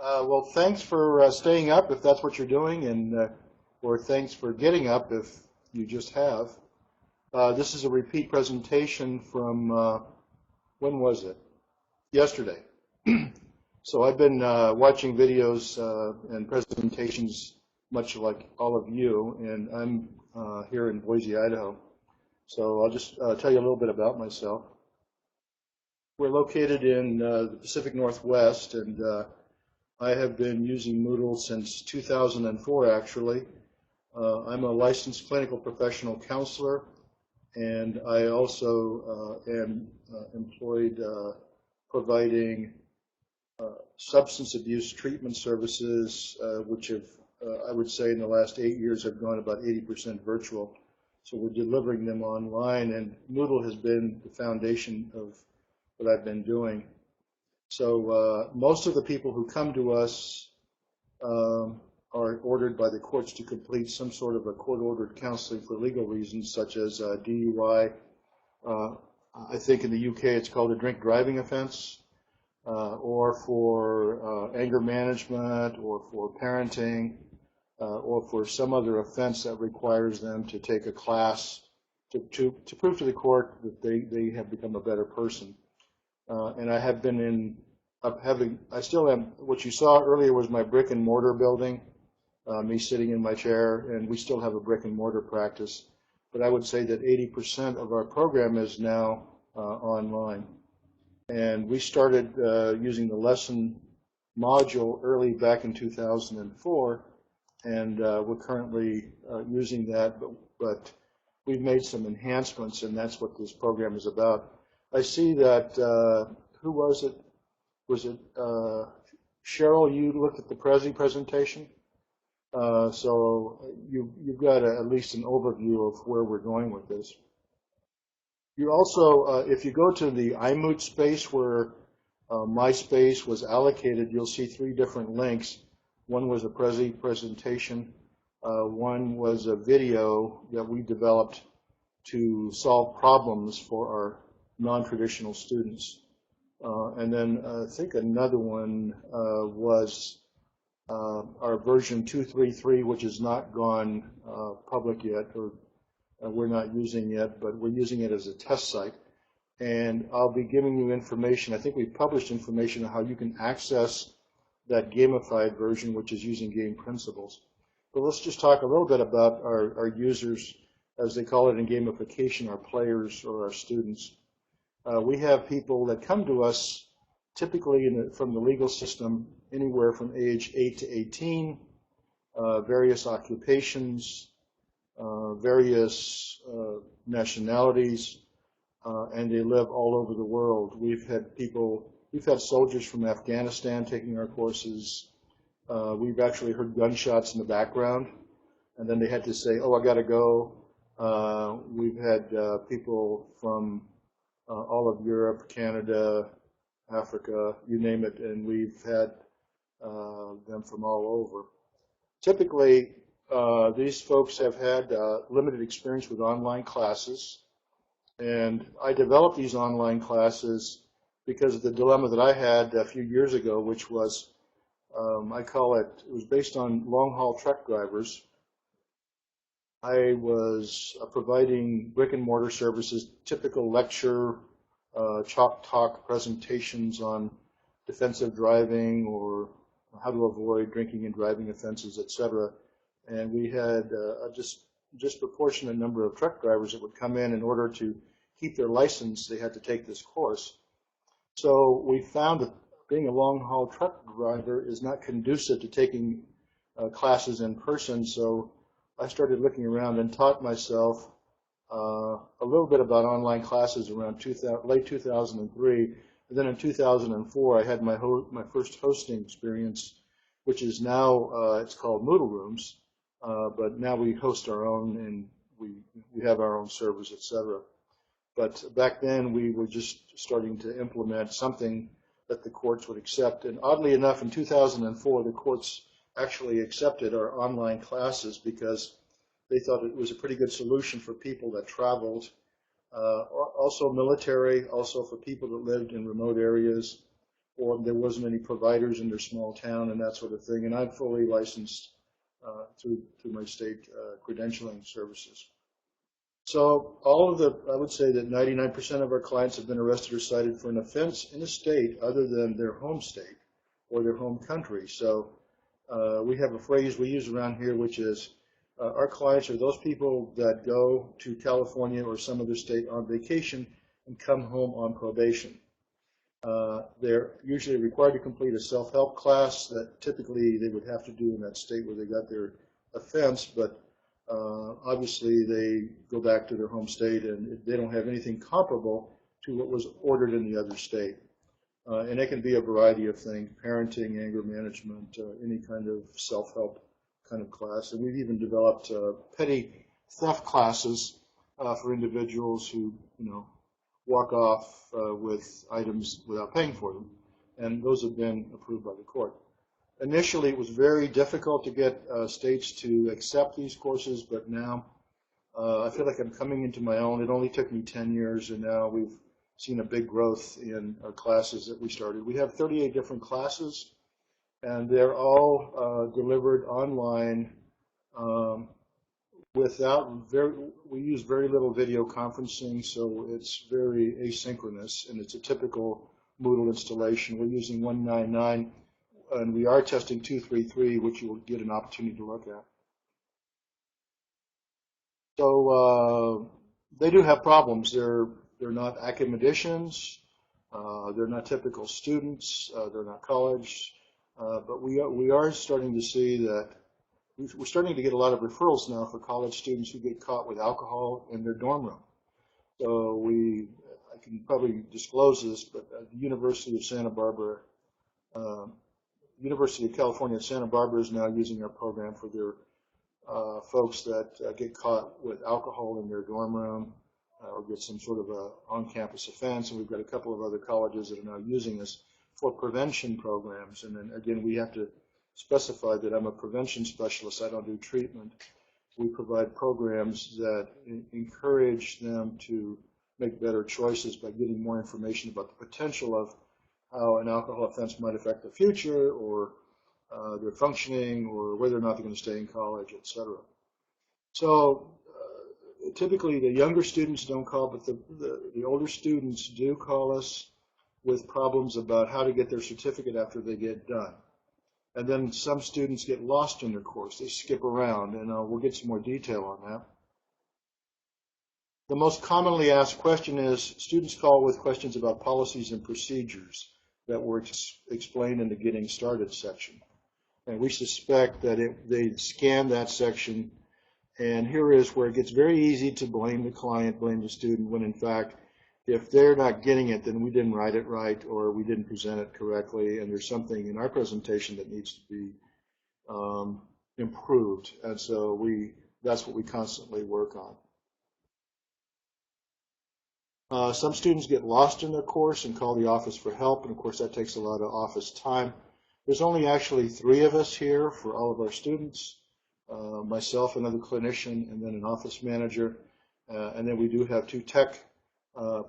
Well, thanks for staying up if that's what you're doing, and or thanks for getting up if you just have. This is a repeat presentation from, when was it? Yesterday. So I've been watching videos and presentations much like all of you, and I'm here in Boise, Idaho. So I'll just tell you a little bit about myself. We're located in the Pacific Northwest, and I have been using Moodle since 2004, actually. I'm a licensed clinical professional counselor, and I also am employed providing substance abuse treatment services, which have, I would say, in the last 8 years have gone about 80% virtual. So we're delivering them online, and Moodle has been the foundation of what I've been doing. So most of the people who come to us are ordered by the courts to complete some sort of a court-ordered counseling for legal reasons, such as DUI. I think in the UK it's called a drink driving offense, or for anger management, or for parenting, or for some other offense that requires them to take a class to prove to the court that they have become a better person. And I have been I still am, what you saw earlier was my brick and mortar building, me sitting in my chair, and we still have a brick and mortar practice. But I would say that 80% of our program is now online. And we started using the lesson module early back in 2004, and we're currently using that, but we've made some enhancements, and that's what this program is about. I see that, who was it? Was it Cheryl, you looked at the presentation? So you've got at least an overview of where we're going with this. You also, if you go to the iMoot space where my space was allocated, you'll see 3 different links. One was a presentation, one was a video that we developed to solve problems for our non-traditional students. And then I think another one was our version 2.3.3, which has not gone public yet, or we're not using yet, but we're using it as a test site. And I'll be giving you information. I think we've published information on how you can access that gamified version, which is using game principles. But let's just talk a little bit about our users, as they call it in gamification, our players or our students. We have people that come to us typically from the legal system anywhere from age 8 to 18, various occupations, various nationalities, and they live all over the world. We've had soldiers from Afghanistan taking our courses. We've actually heard gunshots in the background, and then they had to say, oh, I got to go. We've had people from all of Europe, Canada, Africa, you name it, and we've had them from all over. Typically, these folks have had limited experience with online classes, and I developed these online classes because of the dilemma that I had a few years ago, which was, it was based on long-haul truck drivers. I was providing brick and mortar services, typical lecture, chalk talk presentations on defensive driving or how to avoid drinking and driving offenses, etc. And we had a disproportionate number of truck drivers that would come in order to keep their license. They had to take this course. So we found that being a long-haul truck driver is not conducive to taking classes in person. So I started looking around and taught myself a little bit about online classes around late 2003. And then in 2004, I had my first hosting experience, which is now, it's called Moodle Rooms. But now we host our own, and we have our own servers, etc. But back then, we were just starting to implement something that the courts would accept. And oddly enough, in 2004, the courts actually accepted our online classes because they thought it was a pretty good solution for people that traveled, also military, also for people that lived in remote areas, or there wasn't any providers in their small town and that sort of thing. And I'm fully licensed through my state credentialing services. So I would say that 99% of our clients have been arrested or cited for an offense in a state other than their home state or their home country. So we have a phrase we use around here, which is our clients are those people that go to California or some other state on vacation and come home on probation. They're usually required to complete a self-help class that typically they would have to do in that state where they got their offense, but obviously they go back to their home state and they don't have anything comparable to what was ordered in the other state. And it can be a variety of things: parenting, anger management, any kind of self-help kind of class. And we've even developed petty theft classes for individuals who, walk off with items without paying for them. And those have been approved by the court. Initially, it was very difficult to get states to accept these courses, but now I feel like I'm coming into my own. It only took me 10 years, and now we've seen a big growth in our classes that we started. We have 38 different classes, and they're all delivered online we use very little video conferencing, so it's very asynchronous, and it's a typical Moodle installation. We're using 199, and we are testing 233, which you will get an opportunity to look at. So they do have problems. They're not academicians. They're not typical students. They're not college. But we are starting to see that we're starting to get a lot of referrals now for college students who get caught with alcohol in their dorm room. So I can probably disclose this, but the University of California at Santa Barbara is now using our program for their folks that get caught with alcohol in their dorm room or get some sort of a on-campus offense. And we've got a couple of other colleges that are now using this for prevention programs. And then again, we have to specify that I'm a prevention specialist. I don't do treatment. We provide programs that encourage them to make better choices by getting more information about the potential of how an alcohol offense might affect their future or their functioning or whether or not they're going to stay in college, etc. So typically the younger students don't call, but the older students do call us with problems about how to get their certificate after they get done. And then some students get lost in their course. They skip around, and we'll get some more detail on that. The most commonly asked question is students call with questions about policies and procedures that were explained in the Getting Started section. And we suspect that they scanned that section, and here is where it gets very easy to blame the client, blame the student, when in fact, if they're not getting it, then we didn't write it right or we didn't present it correctly, and there's something in our presentation that needs to be improved. And so that's what we constantly work on. Some students get lost in their course and call the office for help, and of course that takes a lot of office time. There's only actually 3 of us here for all of our students, myself, another clinician, and then an office manager. And then we do have 2 tech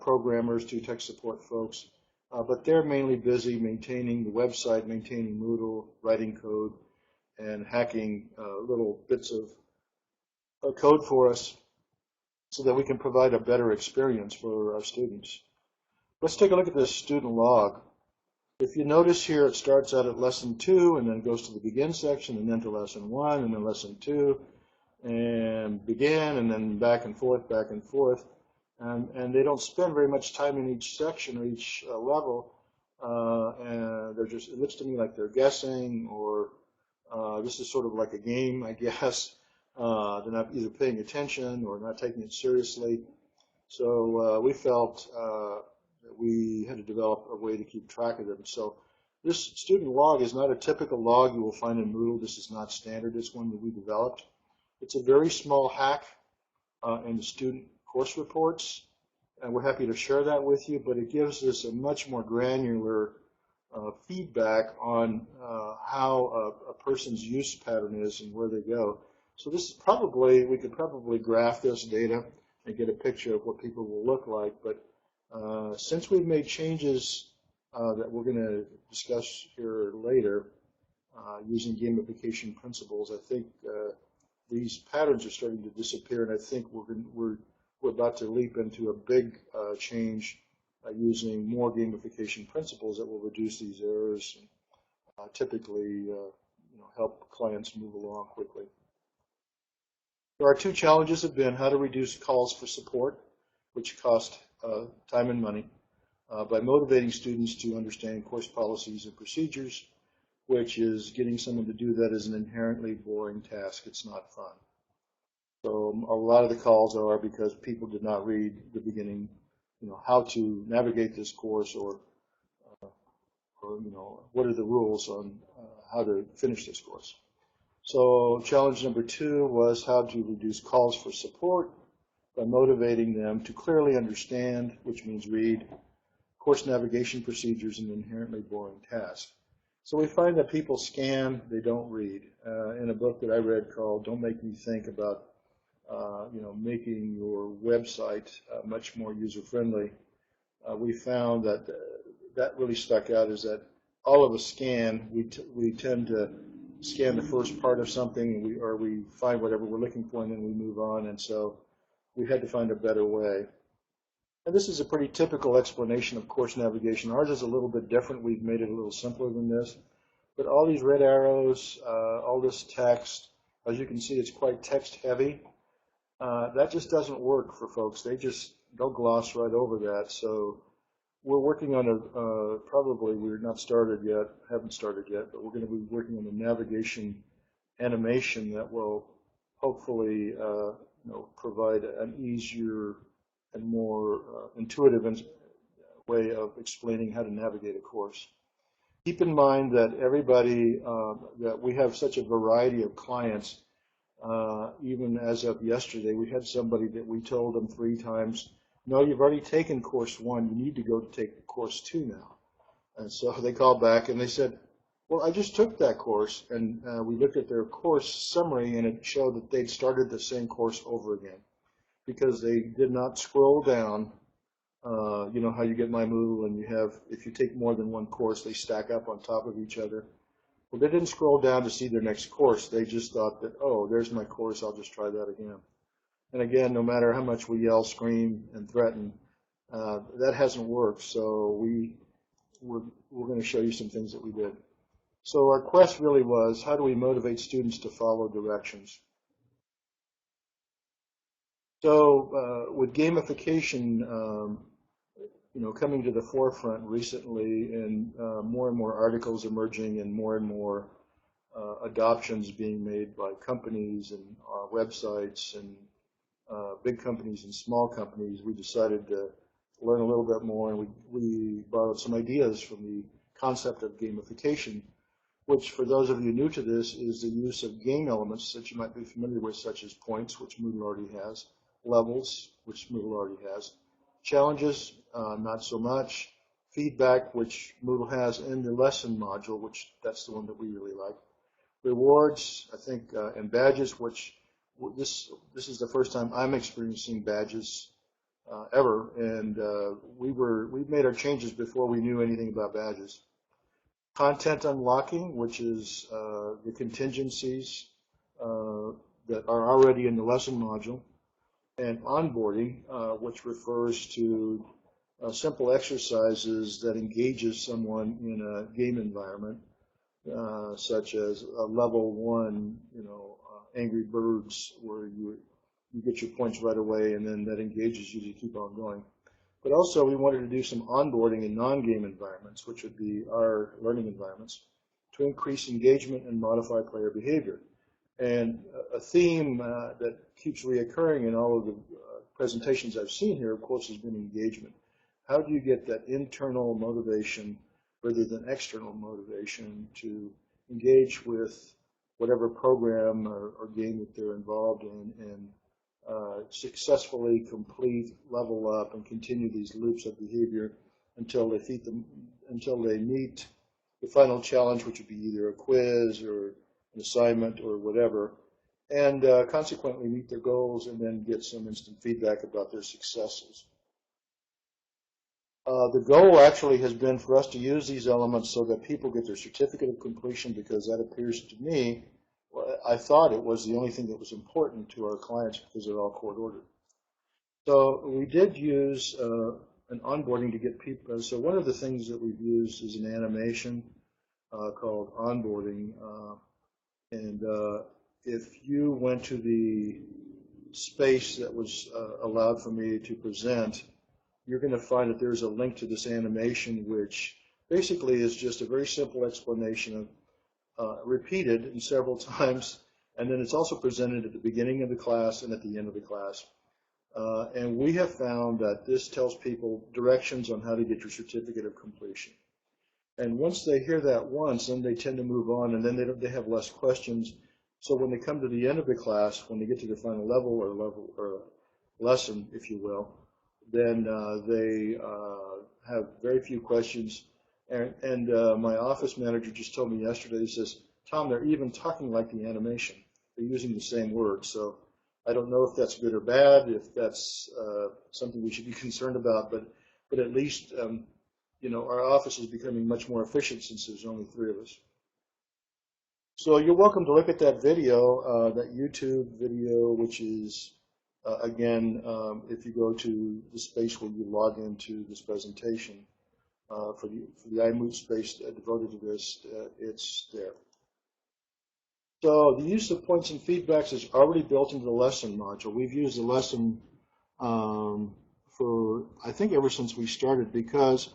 programmers, 2 tech support folks, but they're mainly busy maintaining the website, maintaining Moodle, writing code, and hacking little bits of code for us so that we can provide a better experience for our students. Let's take a look at this student log. If you notice here, it starts out at lesson 2 and then goes to the begin section and then to lesson 1 and then lesson 2 and begin and then back and forth, back and forth. And they don't spend very much time in each section or each level, and it looks to me like they're guessing, or this is sort of like a game, I guess. They're not either paying attention or not taking it seriously. So we felt that we had to develop a way to keep track of them. So this student log is not a typical log you will find in Moodle. This is not standard. It's one that we developed. It's a very small hack in the student course reports, and we're happy to share that with you, but it gives us a much more granular feedback on how a person's use pattern is and where they go. So this is we could probably graph this data and get a picture of what people will look like, but since we've made changes that we're going to discuss here later using gamification principles. I think these patterns are starting to disappear, and I think we're about to leap into a big change using more gamification principles that will reduce these errors and typically help clients move along quickly. There are two challenges have been how to reduce calls for support, which cost time and money, by motivating students to understand course policies and procedures, which is getting someone to do that is an inherently boring task. It's not fun. So a lot of the calls are because people did not read the beginning, how to navigate this course or what are the rules on how to finish this course. So challenge number 2 was how to reduce calls for support by motivating them to clearly understand, which means read, course navigation procedures and inherently boring tasks. So we find that people scan, they don't read. In a book that I read called Don't Make Me Think about making your website much more user-friendly, we found that that really stuck out is that all of us scan, we tend to scan the first part of something, or we find whatever we're looking for, and then we move on. And so we had to find a better way. And this is a pretty typical explanation of course navigation. Ours is a little bit different. We've made it a little simpler than this. But all these red arrows, all this text, as you can see, it's quite text heavy. That just doesn't work for folks. They'll gloss right over that. So we're working on probably we're not started yet, haven't started yet, but we're going to be working on a navigation animation that will hopefully provide an easier and more intuitive way of explaining how to navigate a course. Keep in mind that everybody, that we have such a variety of clients. Even as of yesterday, we had somebody that we told them 3 times, no, you've already taken course 1, you need to go to take course 2 now. And so they called back and they said, well, I just took that course, and we looked at their course summary and it showed that they'd started the same course over again because they did not scroll down. You know how you get MyMoodle and you have, if you take more than one course, they stack up on top of each other. Well, they didn't scroll down to see their next course. They just thought that, oh, there's my course, I'll just try that again. And again, no matter how much we yell, scream, and threaten, that hasn't worked. So we're going to show you some things that we did. So our quest really was, how do we motivate students to follow directions? So with gamification, coming to the forefront recently, and more articles emerging and more adoptions being made by companies and websites and big companies and small companies, we decided to learn a little bit more, and we borrowed some ideas from the concept of gamification, which for those of you new to this is the use of game elements that you might be familiar with, such as points, which Moodle already has, levels, which Moodle already has, challenges, not so much, feedback, which Moodle has, and the lesson module, which that's the one that we really like, rewards, I think, and badges, which this is the first time I'm experiencing badges ever, and we made our changes before we knew anything about badges. Content unlocking, which is the contingencies that are already in the lesson module, and onboarding, which refers to simple exercises that engages someone in a game environment, such as a level 1, Angry Birds, where you get your points right away, and then that engages you to keep on going. But also, we wanted to do some onboarding in non-game environments, which would be our learning environments, to increase engagement and modify player behavior. And a theme that keeps reoccurring in all of the presentations I've seen here, of course, has been engagement. How do you get that internal motivation rather than external motivation to engage with whatever program or game that they're involved in, and successfully complete, level up, and continue these loops of behavior until they meet the final challenge, which would be either a quiz or an assignment or whatever, and consequently meet their goals and then get some instant feedback about their successes. The goal actually has been for us to use these elements so that people get their certificate of completion, because that appears to me, well, I thought it was the only thing that was important to our clients because they're all court ordered. So we did use an onboarding to get people. So one of the things that we've used is an animation called onboarding. And if you went to the space that was allowed for me to present, you're going to find that there's a link to this animation, which basically is just a very simple explanation of repeated in several times, and then it's also presented at the beginning of the class and at the end of the class. And we have found that this tells people directions on how to get your certificate of completion. And once they hear that once, then they tend to move on, and then they have less questions. So when they come to the end of the class, when they get to the final level or lesson, if you will, then they have very few questions. And my office manager just told me yesterday, he says, Tom, they're even talking like the animation. They're using the same words. So I don't know if that's good or bad, if that's something we should be concerned about, but at least you know, our office is becoming much more efficient since there's only 3 of us. So you're welcome to look at that video, that YouTube video, which is again, if you go to the space where you log into this presentation, for the iMoot space devoted to this, it's there. So the use of points and feedbacks is already built into the lesson module. We've used the lesson for, I think, ever since we started, because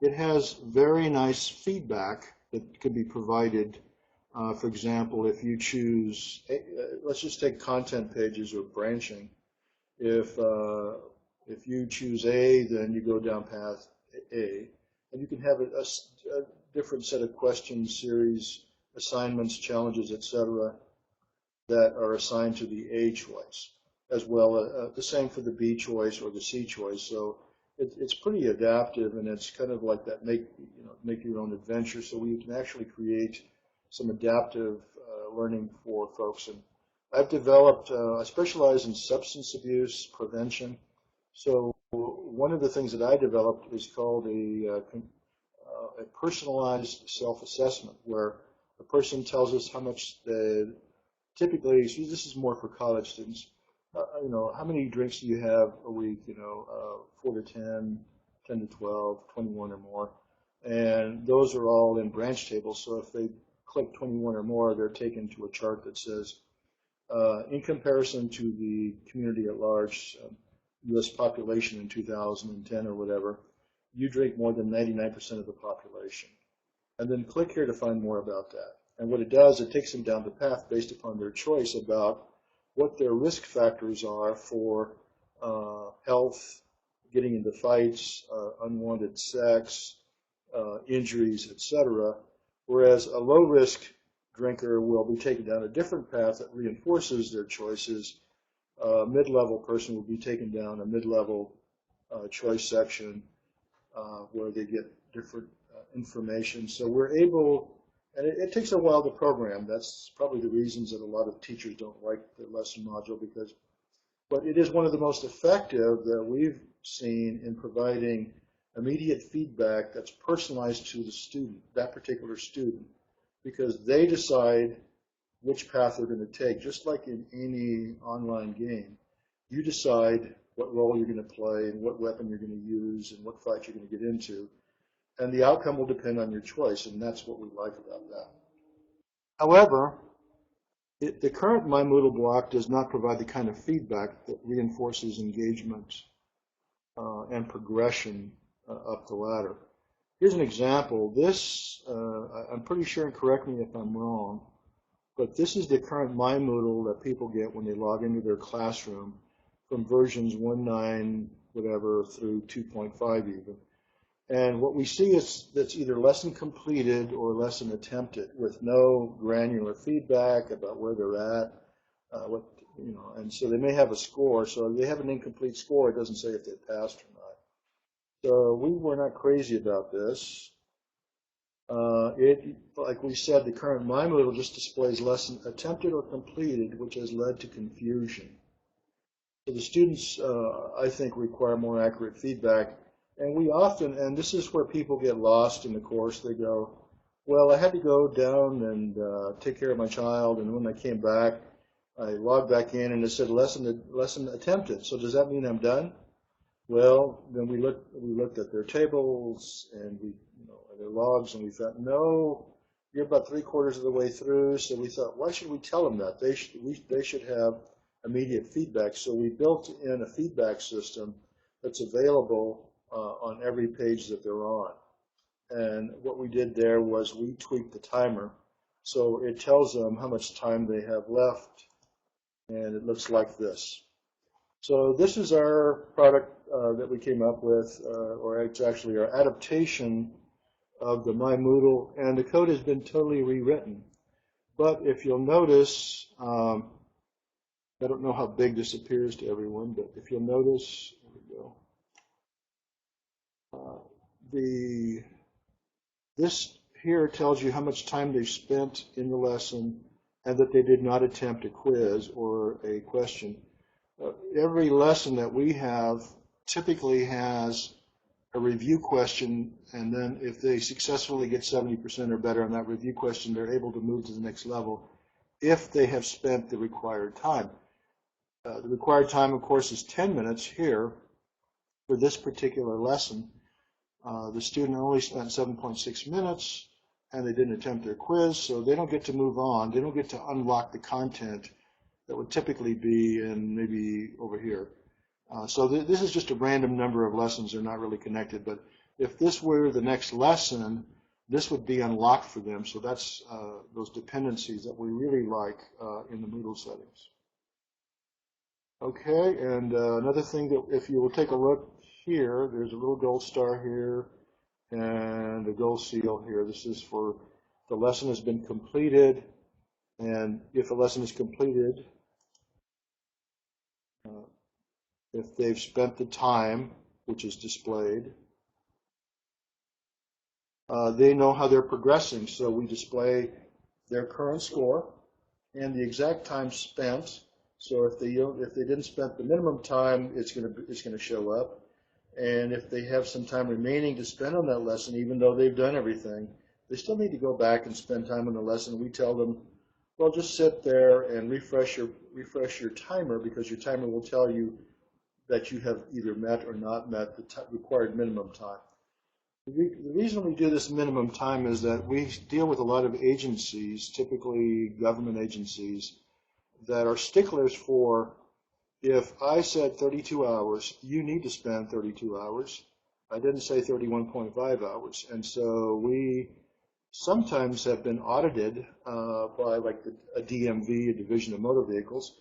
it has very nice feedback that could be provided. For example, if you choose, let's just take content pages or branching. If you choose A, then you go down path A, and you can have a different set of questions, series, assignments, challenges, etc., that are assigned to the A choice, as well the same for the B choice or the C choice. So it's pretty adaptive, and it's kind of like that make your own adventure. So we can actually create some adaptive learning for folks. And I've developed, I specialize in substance abuse prevention. So one of the things that I developed is called a personalized self-assessment, where a person tells us how much they typically, so this is more for college students, you know, how many drinks do you have a week, you know, 4 to 10, 10 to 12, 21 or more. And those are all in branch tables. So if they click 21 or more, they're taken to a chart that says, in comparison to the community at large, U.S. population in 2010 or whatever, you drink more than 99% of the population. And then click here to find more about that. And what it does, it takes them down the path based upon their choice about what their risk factors are for health, getting into fights, unwanted sex, injuries, etc. Whereas a low-risk drinker will be taken down a different path that reinforces their choices. A mid-level person will be taken down a mid-level choice section where they get different information. So we're able, and it takes a while to program. That's probably the reasons that a lot of teachers don't like the lesson module, but it is one of the most effective that we've seen in providing immediate feedback that's personalized to the student, that particular student, because they decide which path they're going to take. Just like in any online game, you decide what role you're going to play and what weapon you're going to use and what fight you're going to get into. And the outcome will depend on your choice, and that's what we like about that. However, the current MyMoodle block does not provide the kind of feedback that reinforces engagement and progression up the ladder. Here's an example. This, I'm pretty sure, and correct me if I'm wrong, but this is the current MyMoodle that people get when they log into their classroom from versions 1.9 whatever through 2.5 even. And what we see is that's either lesson completed or lesson attempted with no granular feedback about where they're at, and so they may have a score. So if they have an incomplete score, it doesn't say if they passed or not. So we were not crazy about this. Like we said, the current MyMoodle just displays lesson attempted or completed, which has led to confusion. So the students, I think, require more accurate feedback. And we often, and this is where people get lost in the course, they go, well, I had to go down and take care of my child, and when I came back, I logged back in and it said lesson attempted. So does that mean I'm done? Well, then we looked at their tables and their logs, and we thought, no, you're about 3/4 of the way through. So we thought, why should we tell them that? They should have immediate feedback. So we built in a feedback system that's available on every page that they're on. And what we did there was we tweaked the timer. So it tells them how much time they have left, and it looks like this. So this is our product that we came up with, or it's actually our adaptation of the MyMoodle, and the code has been totally rewritten. But if you'll notice, I don't know how big this appears to everyone, but if you'll notice, there we go. This here tells you how much time they've spent in the lesson and that they did not attempt a quiz or a question. Every lesson that we have typically has a review question, and then if they successfully get 70% or better on that review question, they're able to move to the next level if they have spent the required time. The required time, of course, is 10 minutes here for this particular lesson. The student only spent 7.6 minutes, and they didn't attempt their quiz, so they don't get to move on. They don't get to unlock the content that would typically be in maybe over here. So this is just a random number of lessons. They're not really connected, but if this were the next lesson, this would be unlocked for them. So that's those dependencies that we really like in the Moodle settings. Okay, and another thing that if you will take a look here, there's a little gold star here and a gold seal here. This is for the lesson has been completed, and if a lesson is completed, if they've spent the time, which is displayed, they know how they're progressing. So we display their current score and the exact time spent. So if they didn't spend the minimum time, it's going to show up. And if they have some time remaining to spend on that lesson, even though they've done everything, they still need to go back and spend time on the lesson. We tell them, well, just sit there and refresh your timer, because your timer will tell you that you have either met or not met the required minimum time. The reason we do this minimum time is that we deal with a lot of agencies, typically government agencies, that are sticklers for, if I said 32 hours, you need to spend 32 hours. I didn't say 31.5 hours. And so we sometimes have been audited by like a DMV, a Division of Motor Vehicles,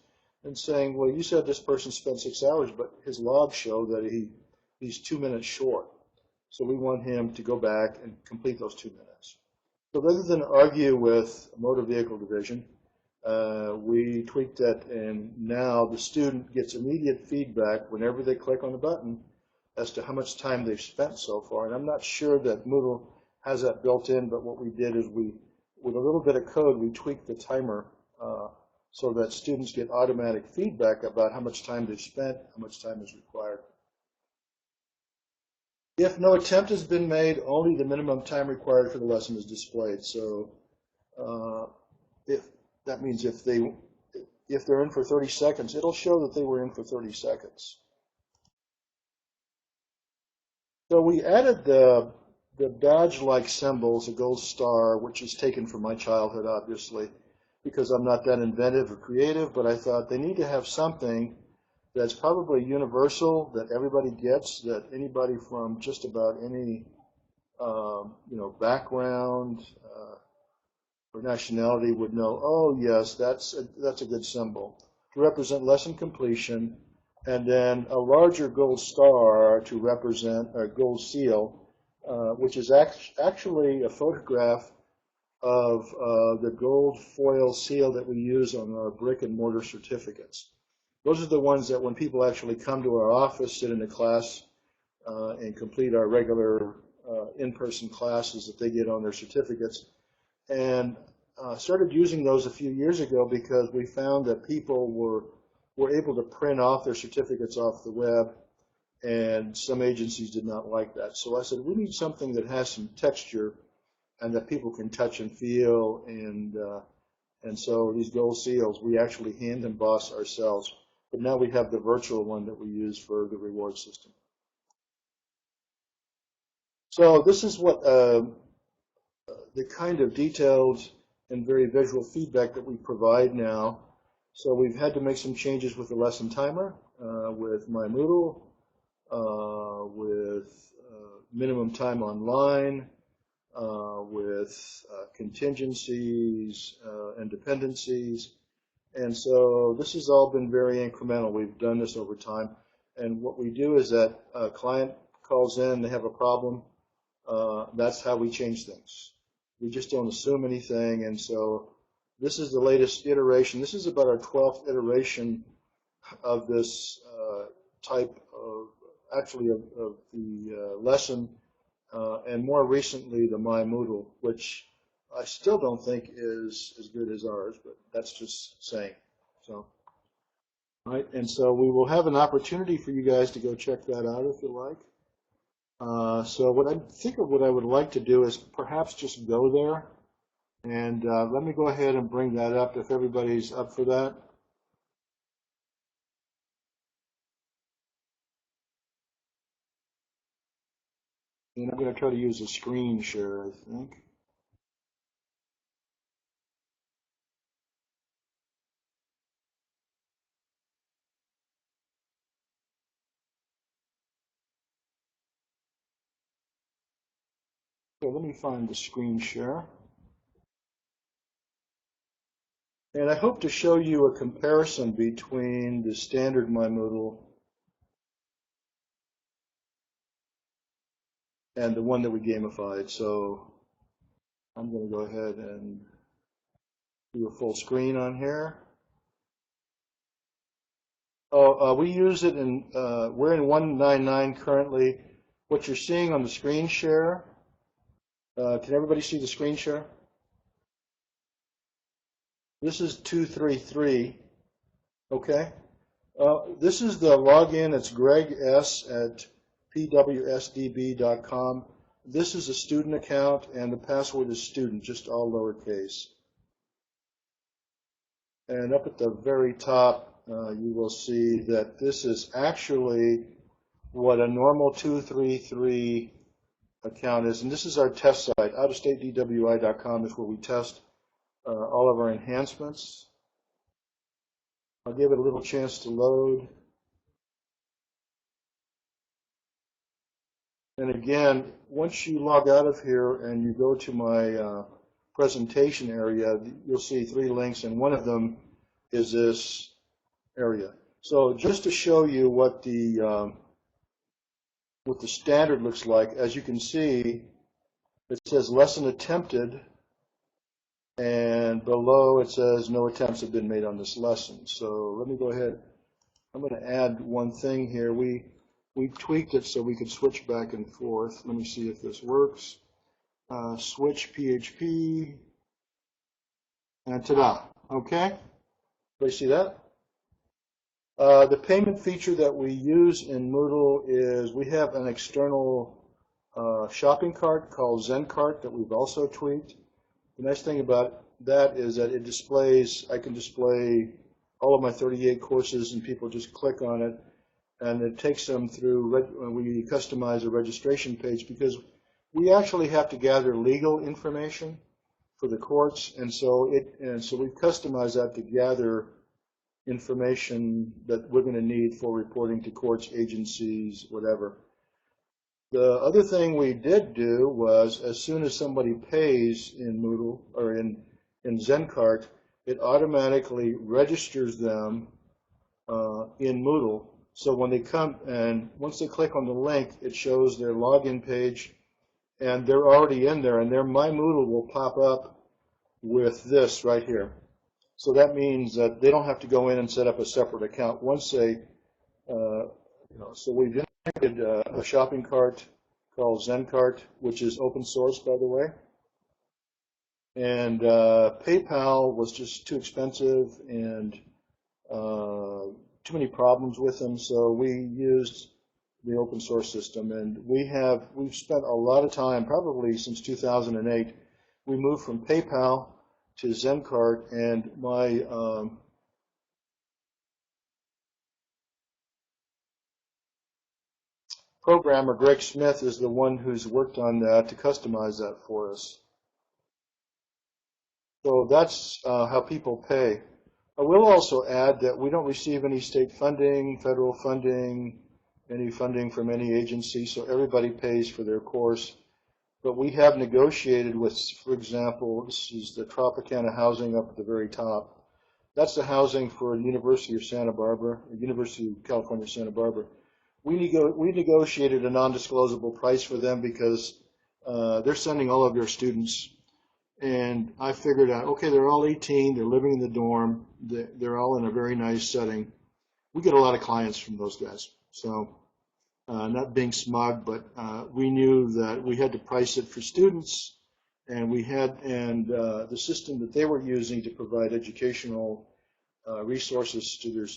and saying, well, you said this person spent 6 hours, but his logs show that he's 2 minutes short. So we want him to go back and complete those 2 minutes. So rather than argue with a motor vehicle division, we tweaked that, and now the student gets immediate feedback whenever they click on the button as to how much time they've spent so far. And I'm not sure that Moodle has that built in, but what we did is with a little bit of code, we tweaked the timer so that students get automatic feedback about how much time they've spent, how much time is required. If no attempt has been made, only the minimum time required for the lesson is displayed. So that means if they're in for 30 seconds, it'll show that they were in for 30 seconds. So we added the badge-like symbols, a gold star, which is taken from my childhood, obviously, because I'm not that inventive or creative, but I thought they need to have something that's probably universal, that everybody gets, that anybody from just about any background or nationality would know, oh yes, that's a good symbol to represent lesson completion, and then a larger gold star to represent a gold seal, which is actually a photograph of the gold foil seal that we use on our brick and mortar certificates. Those are the ones that when people actually come to our office, sit in a class, and complete our regular in-person classes that they get on their certificates. And started using those a few years ago because we found that people were able to print off their certificates off the web, and some agencies did not like that. So I said, we need something that has some texture and that people can touch and feel, and so these gold seals, we actually hand emboss ourselves. But now we have the virtual one that we use for the reward system. So this is what the kind of detailed and very visual feedback that we provide now. So we've had to make some changes with the lesson timer, with MyMoodle, with minimum time online, with contingencies and dependencies. And so this has all been very incremental. We've done this over time. And what we do is that a client calls in, they have a problem. That's how we change things. We just don't assume anything. And so this is the latest iteration. This is about our 12th iteration of this type of, actually of the lesson, and more recently the MyMoodle, which I still don't think is as good as ours, but that's just saying. So, all right, and so we will have an opportunity for you guys to go check that out if you like. So what I think of what I would like to do is perhaps just go there, and let me go ahead and bring that up if everybody's up for that. And I'm going to try to use a screen share, I think. So let me find the screen share. And I hope to show you a comparison between the standard MyMoodle and the one that we gamified. So I'm going to go ahead and do a full screen on here. Oh, we use it in, we're in 1.9.9 currently. What you're seeing on the screen share, can everybody see the screen share? This is 2.3.3, okay? This is the login. It's Greg S. at pwsdb.com. This is a student account, and the password is student, just all lowercase. And up at the very top, you will see that this is actually what a normal 2.3.3 account is. And this is our test site. OutOfStateDWI.com is where we test all of our enhancements. I'll give it a little chance to load. And again, once you log out of here and you go to my presentation area, you'll see 3 links, and one of them is this area. So just to show you what the standard looks like, as you can see, it says lesson attempted, and below it says no attempts have been made on this lesson. So let me go ahead. I'm going to add one thing here. We tweaked it so we could switch back and forth. Let me see if this works. Switch PHP, and ta-da. Okay? Everybody see that? The payment feature that we use in Moodle is we have an external shopping cart called ZenCart that we've also tweaked. The nice thing about that is that it displays, I can display all of my 38 courses and people just click on it, and it takes them through, we customize a registration page because we actually have to gather legal information for the courts, and so we've customized that to gather information that we're going to need for reporting to courts, agencies, whatever. The other thing we did do was, as soon as somebody pays in Moodle or in ZenCart, it automatically registers them in Moodle. So when they come, and once they click on the link, it shows their login page, and they're already in there, and their MyMoodle will pop up with this right here. So that means that they don't have to go in and set up a separate account. Once they, so we've integrated a shopping cart called ZenCart, which is open source, by the way. And PayPal was just too expensive and too many problems with them, so we used the open source system, and we've spent a lot of time, probably since 2008. We moved from PayPal to Zencart, and my programmer, Greg Smith, is the one who's worked on that to customize that for us. So that's how people pay. I will also add that we don't receive any state funding, federal funding, any funding from any agency, so everybody pays for their course. But we have negotiated with, for example, this is the Tropicana housing up at the very top. That's the housing for the University of Santa Barbara, University of California, Santa Barbara. We negotiated a non-disclosable price for them because they're sending all of their students. And I figured out, okay, they're all 18, they're living in the dorm, they're all in a very nice setting. We get a lot of clients from those guys. So not being smug, but we knew that we had to price it for students, and the system that they were using to provide educational resources to their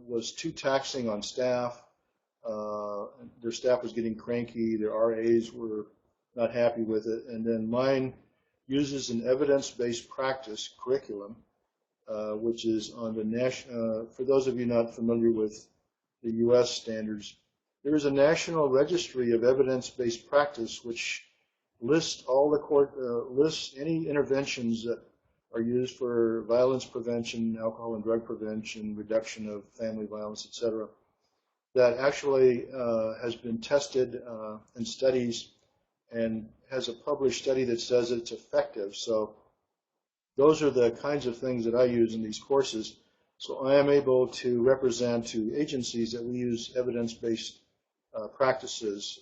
was too taxing on staff. Their staff was getting cranky, their RAs were not happy with it, and then mine uses an evidence-based practice curriculum, which is on the national, for those of you not familiar with the U.S. standards, there is a national registry of evidence-based practice which lists lists any interventions that are used for violence prevention, alcohol and drug prevention, reduction of family violence, etc., that actually has been tested in studies and has a published study that says it's effective. So those are the kinds of things that I use in these courses. So I am able to represent to agencies that we use evidence-based practices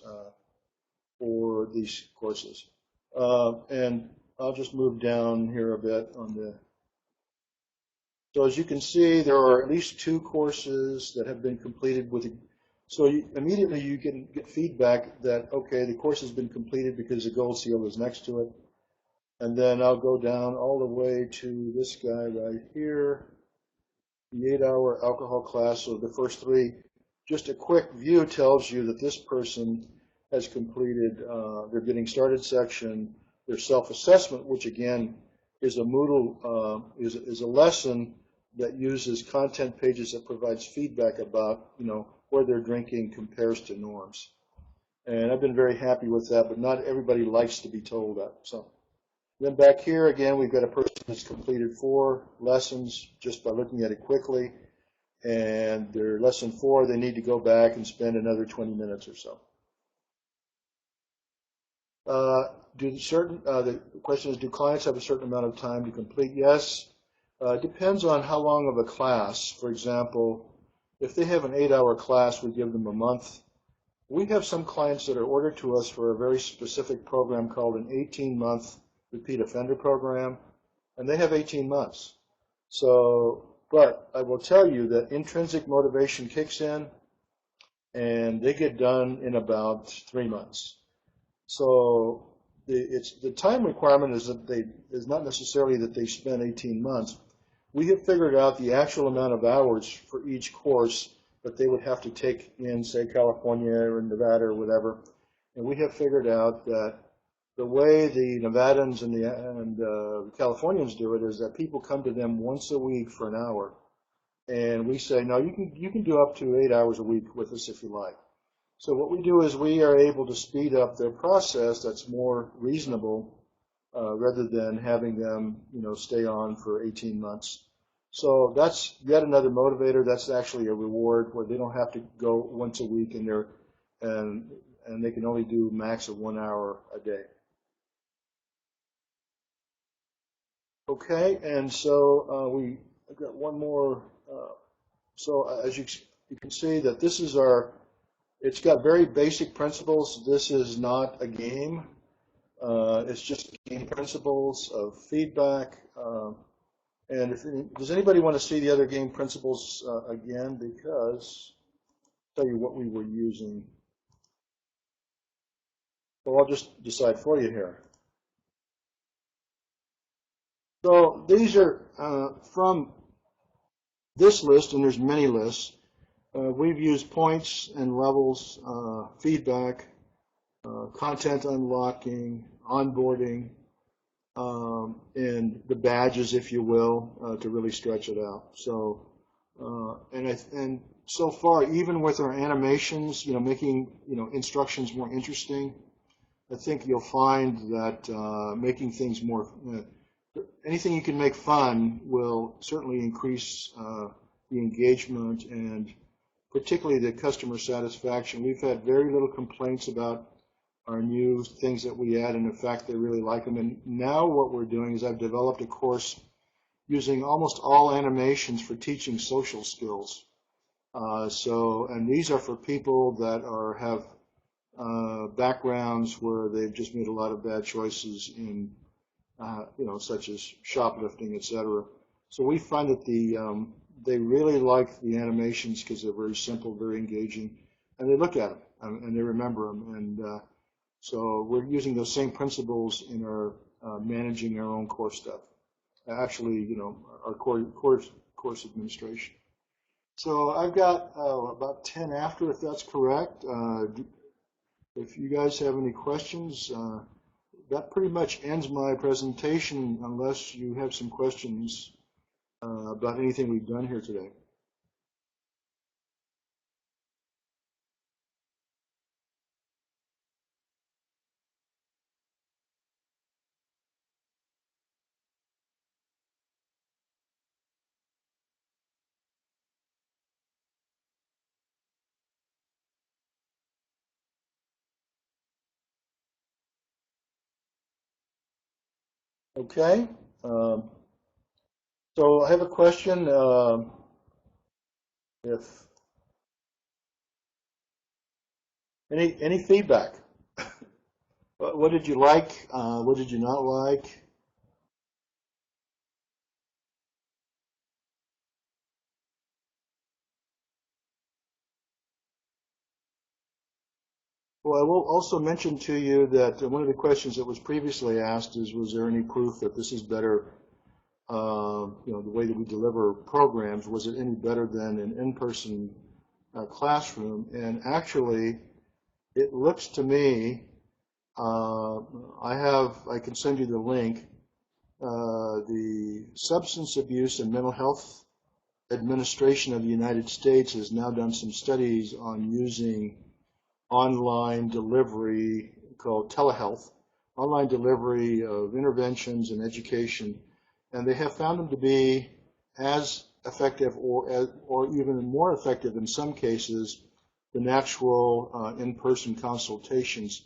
for these courses. And I'll just move down here a bit on the. So as you can see, there are at least 2 courses that have been completed with. So immediately you can get feedback that, okay, the course has been completed because the gold seal is next to it. And then I'll go down all the way to this guy right here, the 8-hour alcohol class. So the first 3, just a quick view tells you that this person has completed their getting started section, their self-assessment, which again is a Moodle, is a lesson that uses content pages that provides feedback about, where their drinking compares to norms. And I've been very happy with that, but not everybody likes to be told that. So then back here again, we've got a person that's completed 4 lessons just by looking at it quickly. And their lesson 4, they need to go back and spend another 20 minutes or so. The question is, do clients have a certain amount of time to complete? Yes. It depends on how long of a class. For example, if they have an 8-hour class, we give them a month. We have some clients that are ordered to us for a very specific program called an 18-month repeat offender program, and they have 18 months. So, but I will tell you that intrinsic motivation kicks in, and they get done in about 3 months. So the time requirement is not necessarily that they spend 18 months. We have figured out the actual amount of hours for each course that they would have to take in, say, California or Nevada or whatever. And we have figured out that the way the Nevadans and the Californians do it is that people come to them once a week for an hour. And we say, no, you can do up to 8 hours a week with us if you like. So what we do is we are able to speed up their process that's more reasonable rather than having them, stay on for 18 months. So that's yet another motivator. That's actually a reward where they don't have to go once a week and they can only do max of 1 hour a day. Okay, and so I've got one more. So as you can see that this is it's got very basic principles. This is not a game. It's just game principles of feedback. And does anybody want to see the other game principles again? Because I'll tell you what we were using. Well, I'll just decide for you here. So these are from this list, and there's many lists. We've used points and levels, feedback, content unlocking, onboarding, and the badges, if you will, to really stretch it out. So, and so far, even with our animations, making instructions more interesting, I think you'll find that making things more, anything you can make fun will certainly increase the engagement and particularly the customer satisfaction. We've had very little complaints about our new things that we add, and in fact, they really like them. And now what we're doing is I've developed a course using almost all animations for teaching social skills. And these are for people that have backgrounds where they've just made a lot of bad choices in, such as shoplifting, etc. So we find that they really like the animations because they're very simple, very engaging, and they look at them and they remember them. And so we're using those same principles in our managing our own course stuff. Actually, our course administration. So I've got about 10 after, if that's correct. If you guys have any questions, that pretty much ends my presentation unless you have some questions about anything we've done here today. Okay. So I have a question. If any feedback, what did you like? What did you not like? Well, I will also mention to you that one of the questions that was previously asked is, was there any proof that this is better, the way that we deliver programs, was it any better than an in-person classroom? And actually, it looks to me, I can send you the link, the Substance Abuse and Mental Health Administration of the United States has now done some studies on using online delivery called telehealth, online delivery of interventions and education, and they have found them to be as effective or even more effective in some cases than actual in-person consultations.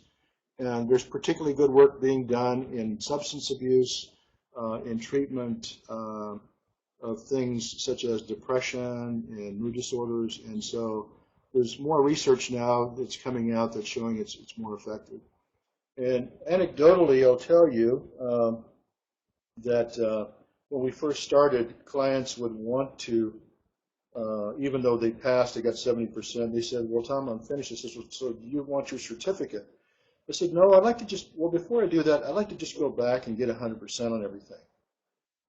And there's particularly good work being done in substance abuse, in treatment of things such as depression and mood disorders, and so there's more research now that's coming out that's showing it's more effective. And anecdotally, I'll tell you that when we first started, clients would want to, even though they passed, they got 70%, they said, well, Tom, I'm finished. I said, so do you want your certificate? I said, no, I'd like to just, well, before I do that, I'd like to just go back and get 100% on everything.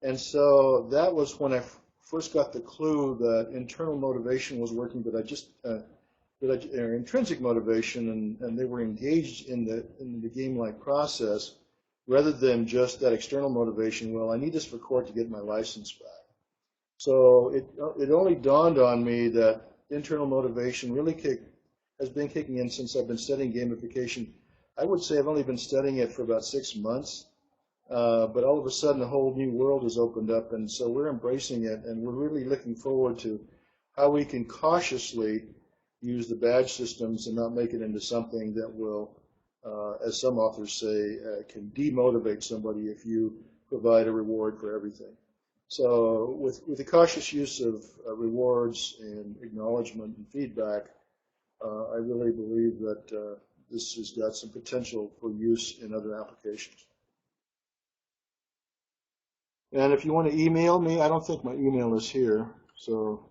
And so that was when I first got the clue that internal motivation was working, but intrinsic motivation, and they were engaged in the game-like process rather than just that external motivation. Well, I need this for court to get my license back. So it only dawned on me that internal motivation really has been kicking in since I've been studying gamification. I would say I've only been studying it for about 6 months, but all of a sudden a whole new world has opened up, and so we're embracing it, and we're really looking forward to how we can cautiously use the badge systems and not make it into something that will, as some authors say, can demotivate somebody if you provide a reward for everything. So with the cautious use of rewards and acknowledgement and feedback, I really believe that this has got some potential for use in other applications. And if you want to email me, I don't think my email is here, so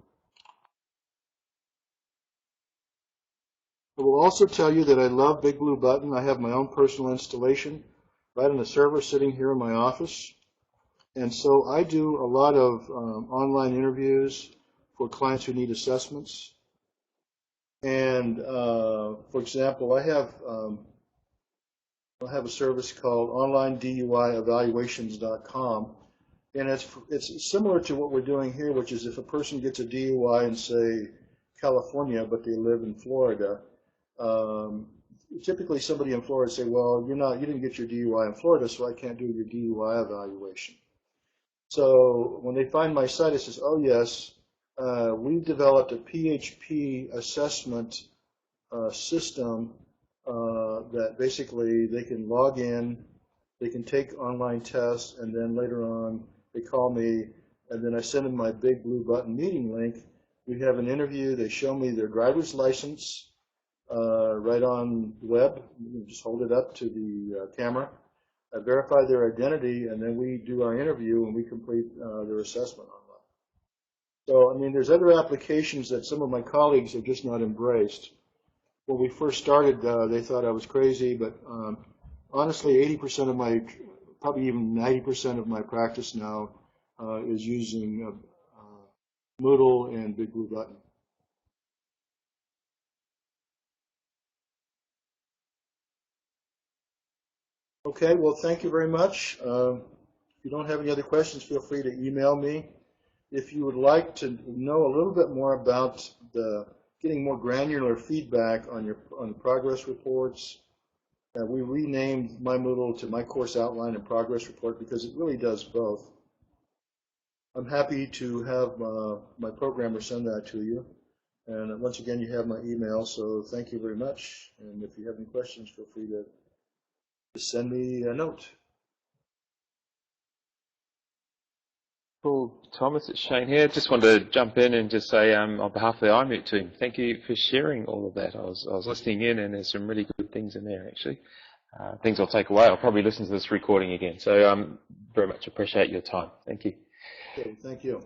I will also tell you that I love Big Blue Button. I have my own personal installation right on the server sitting here in my office. And so I do a lot of online interviews for clients who need assessments. And for example, I have a service called onlineduievaluations.com, and it's similar to what we're doing here, which is if a person gets a DUI in, say, California, but they live in Florida, typically somebody in Florida say, well, you didn't get your DUI in Florida, so I can't do your DUI evaluation. So when they find my site, it says, oh yes, we've developed a PHP assessment system that basically they can log in, they can take online tests, and then later on they call me, and then I send them my big blue button meeting link. We have an interview. They show me their driver's license right on the web. You just hold it up to the camera. I verify their identity, and then we do our interview, and we complete their assessment online. So, I mean, there's other applications that some of my colleagues have just not embraced. When we first started, they thought I was crazy, but honestly, 80% of my, probably even 90% of my practice now is using Moodle and Big Blue Button. Okay, well, thank you very much. If you don't have any other questions, feel free to email me. If you would like to know a little bit more about getting more granular feedback on the progress reports, we renamed MyMoodle to My Course Outline and Progress Report because it really does both. I'm happy to have my programmer send that to you. And once again, you have my email, so thank you very much. And if you have any questions, feel free to send me a note. Cool. Thomas, it's Shane here. Just wanted to jump in and just say on behalf of the iMoot team, thank you for sharing all of that. I was listening in, and there's some really good things in there, actually. Things I'll take away. I'll probably listen to this recording again. So very much appreciate your time. Thank you. Okay, thank you.